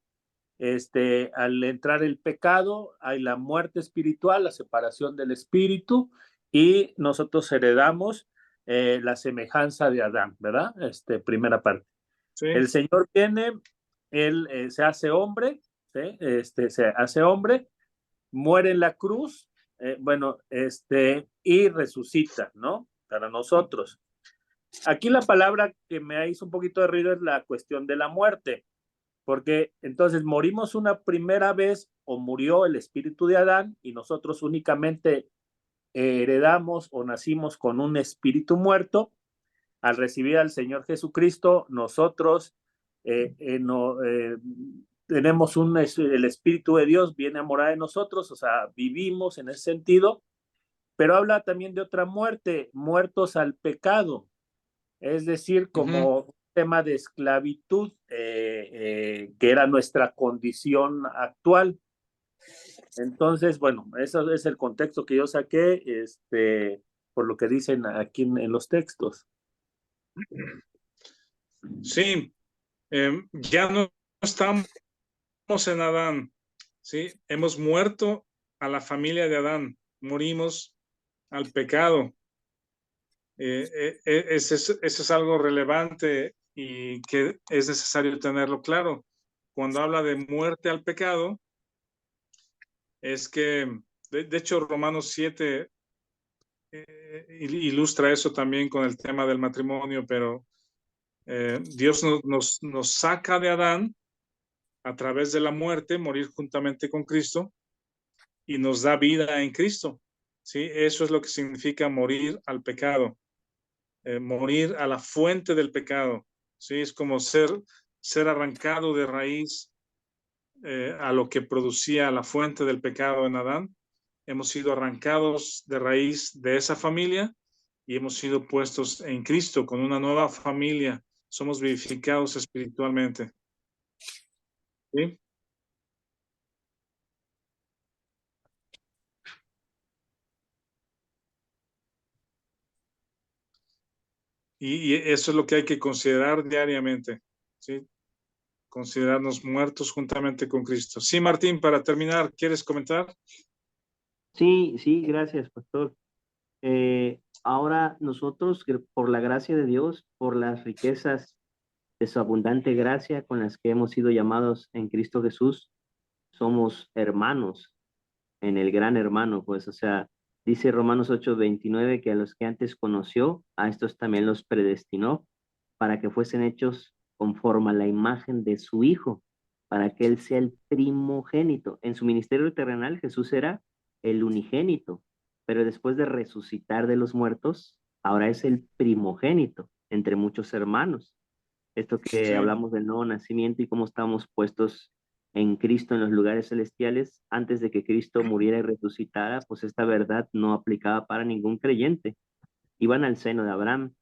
Al entrar el pecado, hay la muerte espiritual, la separación del espíritu, y nosotros heredamos la semejanza de Adán, ¿verdad? Primera parte. Sí. El Señor viene, Él se hace hombre, ¿sí? Se hace hombre, muere en la cruz, y resucita, ¿no? Para nosotros. Aquí la palabra que me hizo un poquito de ruido es la cuestión de la muerte. Porque entonces morimos una primera vez o murió el espíritu de Adán y nosotros únicamente heredamos o nacimos con un espíritu muerto. Al recibir al Señor Jesucristo, nosotros tenemos el espíritu de Dios viene a morar en nosotros, o sea, vivimos en ese sentido, pero habla también de otra muerte, muertos al pecado, es decir, como tema de esclavitud, que era nuestra condición actual. Entonces, bueno, eso es el contexto que yo saqué, por lo que dicen aquí en los textos. Sí, ya no estamos en Adán, ¿sí? Hemos muerto a la familia de Adán, morimos al pecado. Ese es algo relevante y que es necesario tenerlo claro. Cuando habla de muerte al pecado, es que, de hecho, Romanos 7 ilustra eso también con el tema del matrimonio, pero Dios nos saca de Adán a través de la muerte, morir juntamente con Cristo, y nos da vida en Cristo. ¿Sí? Eso es lo que significa morir al pecado. Morir a la fuente del pecado, ¿sí? Es como ser arrancado de raíz a lo que producía la fuente del pecado en Adán. Hemos sido arrancados de raíz de esa familia y hemos sido puestos en Cristo con una nueva familia. Somos vivificados espiritualmente. ¿Sí? Y eso es lo que hay que considerar diariamente, ¿sí? Considerarnos muertos juntamente con Cristo. Sí, Martín, para terminar, ¿quieres comentar? Sí, sí, gracias, pastor. Ahora nosotros, por la gracia de Dios, por las riquezas de su abundante gracia con las que hemos sido llamados en Cristo Jesús, somos hermanos en el gran hermano, pues, o sea, dice Romanos 8:29 que a los que antes conoció, a estos también los predestinó para que fuesen hechos conforme a la imagen de su Hijo, para que Él sea el primogénito. En su ministerio terrenal, Jesús era el unigénito, pero después de resucitar de los muertos, ahora es el primogénito entre muchos hermanos. Esto que Sí. hablamos del nuevo nacimiento y cómo estamos puestos en Cristo en los lugares celestiales, antes de que Cristo muriera y resucitara, pues esta verdad no aplicaba para ningún creyente. Iban al seno de Abraham,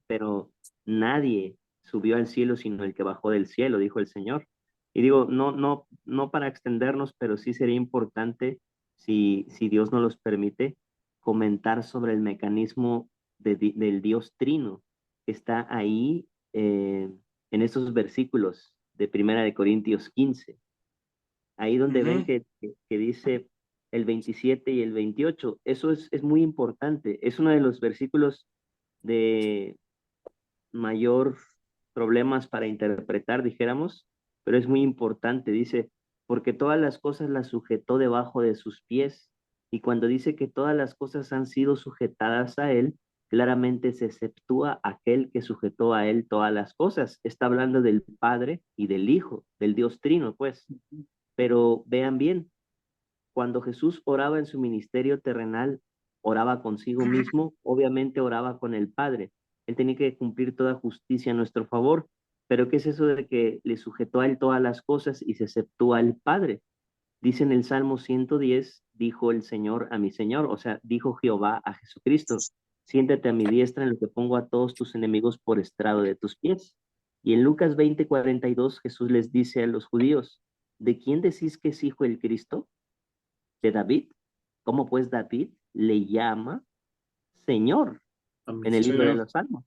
pero nadie subió al cielo sino el que bajó del cielo, dijo el Señor. Y digo, no para extendernos, pero sí sería importante, si Dios nos los permite, comentar sobre el mecanismo del Dios Trino que está ahí en estos versículos de Primera de Corintios 15. Ahí donde ven que dice el 27 y el 28. Eso es muy importante. Es uno de los versículos de mayor problemas para interpretar, dijéramos, pero es muy importante. Dice, porque todas las cosas las sujetó debajo de sus pies. Y cuando dice que todas las cosas han sido sujetadas a él, claramente se exceptúa aquel que sujetó a él todas las cosas. Está hablando del Padre y del Hijo, del Dios Trino, pues. Pero vean bien, cuando Jesús oraba en su ministerio terrenal, oraba consigo mismo, obviamente oraba con el Padre. Él tenía que cumplir toda justicia a nuestro favor. Pero ¿qué es eso de que le sujetó a él todas las cosas y se exceptúa al Padre? Dice en el Salmo 110, dijo el Señor a mi Señor, o sea, dijo Jehová a Jesucristo, siéntate a mi diestra en lo que pongo a todos tus enemigos por estrado de tus pies. Y en Lucas 20:42 Jesús les dice a los judíos, ¿de quién decís que es hijo el Cristo? ¿De David? ¿Cómo pues David le llama Señor en el libro de los Salmos?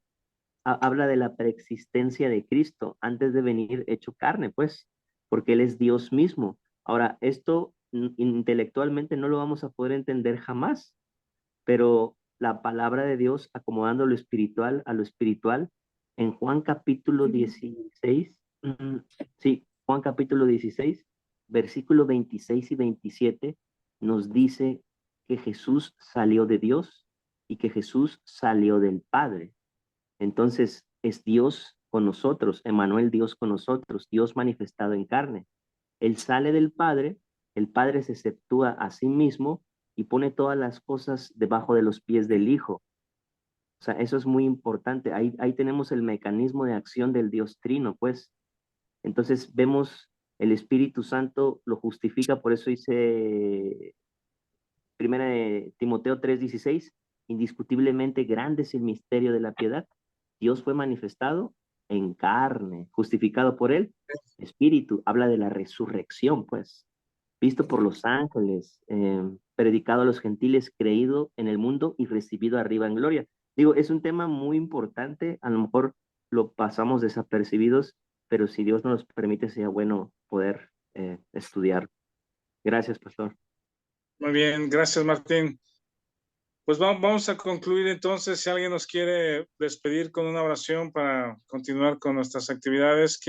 Habla de la preexistencia de Cristo antes de venir hecho carne, pues, porque Él es Dios mismo. Ahora, esto intelectualmente no lo vamos a poder entender jamás, pero la palabra de Dios, acomodando lo espiritual a lo espiritual, en Juan capítulo 16, sí, Juan capítulo 16, versículo 26 y 27, nos dice que Jesús salió de Dios y que Jesús salió del Padre. Entonces es Dios con nosotros, Emmanuel, Dios con nosotros, Dios manifestado en carne. Él sale del Padre, el Padre se exceptúa a sí mismo y pone todas las cosas debajo de los pies del Hijo. O sea, eso es muy importante. Ahí tenemos el mecanismo de acción del Dios Trino, pues. Entonces vemos el Espíritu Santo lo justifica, por eso dice primera de Timoteo 3:16, indiscutiblemente grande es el misterio de la piedad. Dios fue manifestado en carne, justificado por él. Espíritu, habla de la resurrección, pues, visto por los ángeles, predicado a los gentiles, creído en el mundo y recibido arriba en gloria. Digo, es un tema muy importante, a lo mejor lo pasamos desapercibidos, pero si Dios nos permite, sería bueno poder estudiar. Gracias, pastor. Muy bien, gracias, Martín. Pues vamos a concluir entonces. Si alguien nos quiere despedir con una oración para continuar con nuestras actividades.